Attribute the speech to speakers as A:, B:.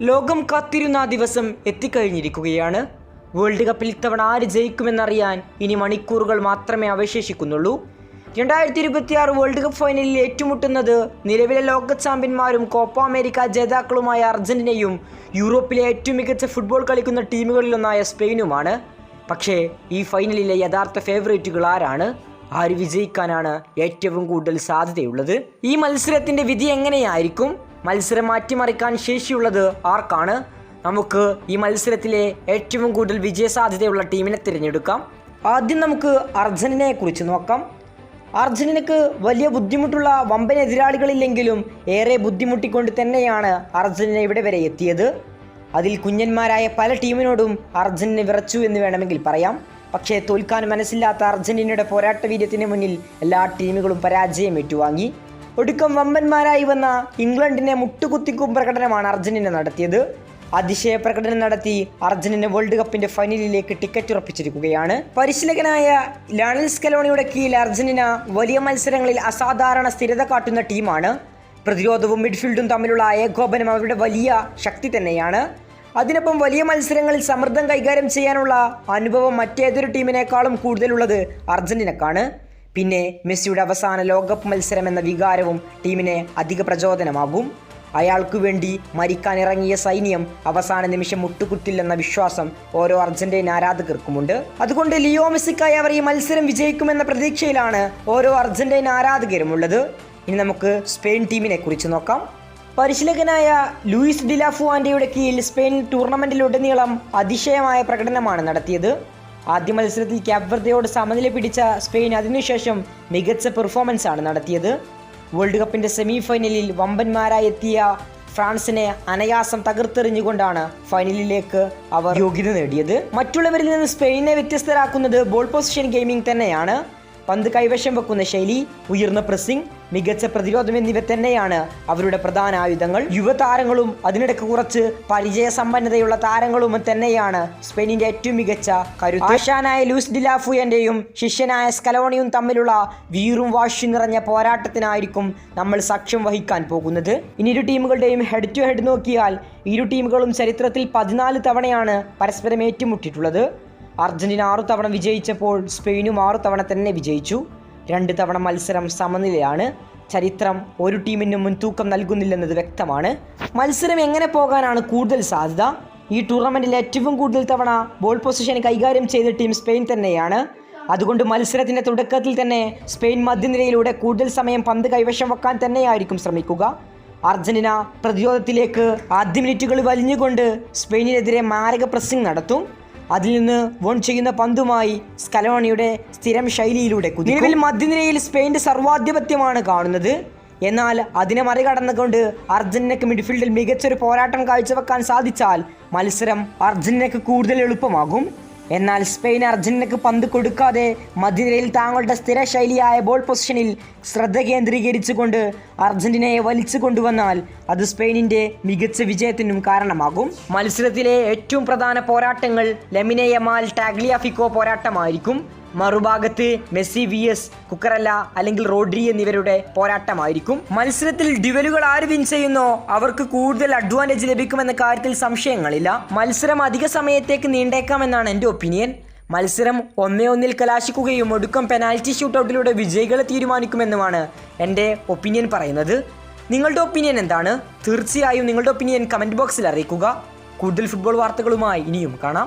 A: ലോകം കാത്തിരുന്ന ആ ദിവസം എത്തിക്കഴിഞ്ഞിരിക്കുകയാണ്. വേൾഡ് കപ്പിൽ ഇത്തവണ ആര് ജയിക്കുമെന്നറിയാൻ ഇനി മണിക്കൂറുകൾ മാത്രമേ അവശേഷിക്കുന്നുള്ളൂ. 2026 വേൾഡ് കപ്പ് ഫൈനലിൽ ഏറ്റുമുട്ടുന്നത് നിലവിലെ ലോക ചാമ്പ്യന്മാരും കോപ്പ അമേരിക്ക ജേതാക്കളുമായ അർജന്റീനയും യൂറോപ്പിലെ ഏറ്റവും മികച്ച ഫുട്ബോൾ കളിക്കുന്ന ടീമുകളിലൊന്നായ സ്പെയിനുമാണ്. പക്ഷേ ഈ ഫൈനലിലെ യഥാർത്ഥ ഫേവറേറ്റുകൾ ആരാണ്? ആര് വിജയിക്കാനാണ് ഏറ്റവും കൂടുതൽ സാധ്യതയുള്ളത്? ഈ മത്സരത്തിൻ്റെ വിധി എങ്ങനെയായിരിക്കും? മത്സരം മാറ്റിമറിക്കാൻ ശേഷിയുള്ളത് ആർക്കാണ്? നമുക്ക് ഈ മത്സരത്തിലെ ഏറ്റവും കൂടുതൽ വിജയസാധ്യതയുള്ള ടീമിനെ തിരഞ്ഞെടുക്കാം. ആദ്യം നമുക്ക് അർജന്റീനയെക്കുറിച്ച് നോക്കാം. അർജന്റീനക്ക് വലിയ ബുദ്ധിമുട്ടുള്ള വമ്പൻ എതിരാളികളില്ലെങ്കിലും ഏറെ ബുദ്ധിമുട്ടിക്കൊണ്ട് തന്നെയാണ് അർജന്റീന ഇവിടെ വരെ എത്തിയത്. അതിൽ കുഞ്ഞന്മാരായ പല ടീമിനോടും അർജന്റീന വിറച്ചു എന്ന് വേണമെങ്കിൽ പറയാം. പക്ഷേ തോൽക്കാൻ മനസ്സില്ലാത്ത അർജന്റീനയുടെ പോരാട്ട വീര്യത്തിന് മുന്നിൽ എല്ലാ ടീമുകളും പരാജയം ഏറ്റുവാങ്ങി. ഒടുക്കം വമ്പന്മാരായി വന്ന ഇംഗ്ലണ്ടിനെ മുട്ടുകുത്തിക്കും പ്രകടനമാണ് അർജന്റീന നടത്തിയത്. അതിശയ പ്രകടനം നടത്തി അർജന്റീന വേൾഡ് കപ്പിന്റെ ഫൈനലിലേക്ക് ടിക്കറ്റ് ഉറപ്പിച്ചിരിക്കുകയാണ്. പരിശീലകനായ ലയണൽ സ്കലോണിയുടെ കീഴിൽ അർജന്റീന വലിയ മത്സരങ്ങളിൽ അസാധാരണ സ്ഥിരത കാട്ടുന്ന ടീമാണ്. പ്രതിരോധവും മിഡ്ഫീൽഡും തമ്മിലുള്ള ഏകോപനം അവരുടെ വലിയ ശക്തി തന്നെയാണ്. അതിനൊപ്പം വലിയ മത്സരങ്ങളിൽ സമ്മർദ്ദം കൈകാര്യം ചെയ്യാനുള്ള അനുഭവം മറ്റേതൊരു ടീമിനേക്കാളും കൂടുതലുള്ളത് അർജന്റീനക്കാണ്. പിന്നെ മെസ്സിയുടെ അവസാന ലോകകപ്പ് മത്സരം എന്ന വികാരവും ടീമിനെ അധിക പ്രചോദനമാകും. അയാൾക്കു വേണ്ടി മരിക്കാനിറങ്ങിയ സൈന്യം അവസാന നിമിഷം മുട്ടുകുത്തില്ലെന്ന വിശ്വാസം ഓരോ അർജന്റീന ആരാധകർക്കുമുണ്ട്. അതുകൊണ്ട് ലിയോ മെസ്സിക്കായി അവർ ഈ മത്സരം വിജയിക്കുമെന്ന പ്രതീക്ഷയിലാണ് ഓരോ അർജന്റീന ആരാധകരുമുള്ളത്. ഇനി നമുക്ക് സ്പെയിൻ ടീമിനെ കുറിച്ച് നോക്കാം. പരിശീലകനായ ലൂയിസ് ഡി ലാ ഫുവാന്റെയുടെ കീഴിൽ സ്പെയിൻ ടൂർണമെന്റിലുടനീളം അതിശയമായ പ്രകടനമാണ് നടത്തിയത്. ആദ്യ മത്സരത്തിൽ ക്യാപ് വെർദെയോട് സമനില പിടിച്ച സ്പെയിൻ അതിനുശേഷം മികച്ച പെർഫോമൻസ് ആണ് നടത്തിയത്. വേൾഡ് കപ്പിന്റെ സെമി ഫൈനലിൽ വമ്പന്മാരായി എത്തിയ ഫ്രാൻസിനെ അനായാസം തകർത്തെറിഞ്ഞുകൊണ്ടാണ് ഫൈനലിലേക്ക് അവർ യോഗ്യത നേടിയത്. മറ്റുള്ളവരിൽ നിന്ന് സ്പെയിനെ വ്യത്യസ്തരാക്കുന്നത് ബോൾ പൊസിഷൻ ഗെയിമിംഗ് തന്നെയാണ്. പന്ത് കൈവശം വെക്കുന്ന ശൈലി, ഉയർന്ന പ്രസ്സിംഗ്, മികച്ച പ്രതിരോധം എന്നിവ തന്നെയാണ് അവരുടെ പ്രധാന ആയുധങ്ങൾ. യുവതാരങ്ങളും അതിനിടയ്ക്ക് കുറച്ച് പരിചയസമ്പന്നതയുള്ള താരങ്ങളും തന്നെയാണ് സ്പെയിനിന്റെ ഏറ്റവും മികച്ച കരുത്ത്. ആശാനായ ലൂയിസ് ഡി ലാ ഫുവാന്റെയും ശിഷ്യനായ സ്കലോണിയും തമ്മിലുള്ള വീറും വാശി നിറഞ്ഞ പോരാട്ടത്തിനായിരിക്കും നമ്മൾ സാക്ഷ്യം വഹിക്കാൻ പോകുന്നത്. ഇനി ഇരു ടീമുകളുടെയും ഹെഡ് ടു ഹെഡ് നോക്കിയാൽ ഇരു ടീമുകളും ചരിത്രത്തിൽ 14 തവണയാണ് പരസ്പരം ഏറ്റുമുട്ടിയിട്ടുള്ളത്. അർജന്റീന 6 തവണ വിജയിച്ചപ്പോൾ സ്പെയിനും 6 തവണ തന്നെ വിജയിച്ചു. 2 തവണ മത്സരം സമനിലയാണ്. ചരിത്രം ഒരു ടീമിനും മുൻതൂക്കം നൽകുന്നില്ലെന്നത് വ്യക്തമാണ്. മത്സരം എങ്ങനെ പോകാനാണ് കൂടുതൽ സാധ്യത? ഈ ടൂർണമെൻറ്റിൽ ഏറ്റവും കൂടുതൽ തവണ ബോൾ പൊസിഷൻ കൈകാര്യം ചെയ്ത ടീം സ്പെയിൻ തന്നെയാണ്. അതുകൊണ്ട് മത്സരത്തിൻ്റെ തുടക്കത്തിൽ തന്നെ സ്പെയിൻ മധ്യനിരയിലൂടെ കൂടുതൽ സമയം പന്ത് കൈവശം വെക്കാൻ തന്നെയായിരിക്കും ശ്രമിക്കുക. അർജന്റീന പ്രതിരോധത്തിലേക്ക് ആദ്യ മിനിറ്റുകൾ വലിഞ്ഞുകൊണ്ട് സ്പെയിനിനെതിരെ മാരക പ്രസ്സിംഗ് നടത്തും. അതിൽ നിന്ന് വോൺ ചെയ്യുന്ന പന്തുമായി സ്കലോണിയുടെ സ്ഥിരം ശൈലിയിലൂടെ കുതിക്കും. നിലവിൽ മധ്യനിരയിൽ സ്പെയിൻ്റെ സർവാധിപത്യമാണ് കാണുന്നത്. എന്നാൽ അതിനെ മറികടന്നുകൊണ്ട് അർജന്റീനക്ക് മിഡ്ഫീൽഡിൽ മികച്ചൊരു പോരാട്ടം കാഴ്ചവെക്കാൻ സാധിച്ചാൽ മത്സരം അർജന്റീനക്ക് കൂടുതൽ എളുപ്പമാകും. എന്നാൽ സ്പെയിൻ അർജന്റീനക്ക് പന്ത് കൊടുക്കാതെ മധ്യനിരയിൽ താങ്കളുടെ സ്ഥിര ശൈലിയായ ബോൾ പൊസിഷനിൽ ശ്രദ്ധ കേന്ദ്രീകരിച്ചുകൊണ്ട് അർജന്റീനയെ വലിച്ചു കൊണ്ടുവന്നാൽ അത് സ്പെയിനിൻ്റെ മികച്ച വിജയത്തിനും കാരണമാകും. മത്സരത്തിലെ ഏറ്റവും പ്രധാന പോരാട്ടങ്ങൾ ലെമിനെ യമാൽ ടാഗ്ലിയാഫിക്കോ പോരാട്ടമായിരിക്കും. മറുഭാഗത്ത് മെസ്സി VS കുക്കറല്ല അല്ലെങ്കിൽ റോഡ്രി എന്നിവരുടെ പോരാട്ടമായിരിക്കും. മത്സരത്തിൽ ഡ്യുവലുകൾ ആര് വിൻ ചെയ്യുന്നോ അവർക്ക് കൂടുതൽ അഡ്വാൻറ്റേജ് ലഭിക്കുമെന്ന കാര്യത്തിൽ സംശയങ്ങളില്ല. മത്സരം അധിക സമയത്തേക്ക് നീണ്ടേക്കാമെന്നാണ് എൻ്റെ ഒപ്പീനിയൻ. മത്സരം 1-1 കലാശിക്കുകയും ഒടുക്കം പെനാൽറ്റി ഷൂട്ടൗട്ടിലൂടെ വിജയികളെ തീരുമാനിക്കുമെന്നുമാണ് എൻ്റെ ഒപ്പീനിയൻ പറയുന്നത്. നിങ്ങളുടെ ഒപ്പീനിയൻ എന്താണ്? തീർച്ചയായും നിങ്ങളുടെ ഒപ്പീനിയൻ കമൻറ്റ് ബോക്സിൽ അറിയിക്കുക. കൂടുതൽ ഫുട്ബോൾ വാർത്തകളുമായി ഇനിയും കാണാം.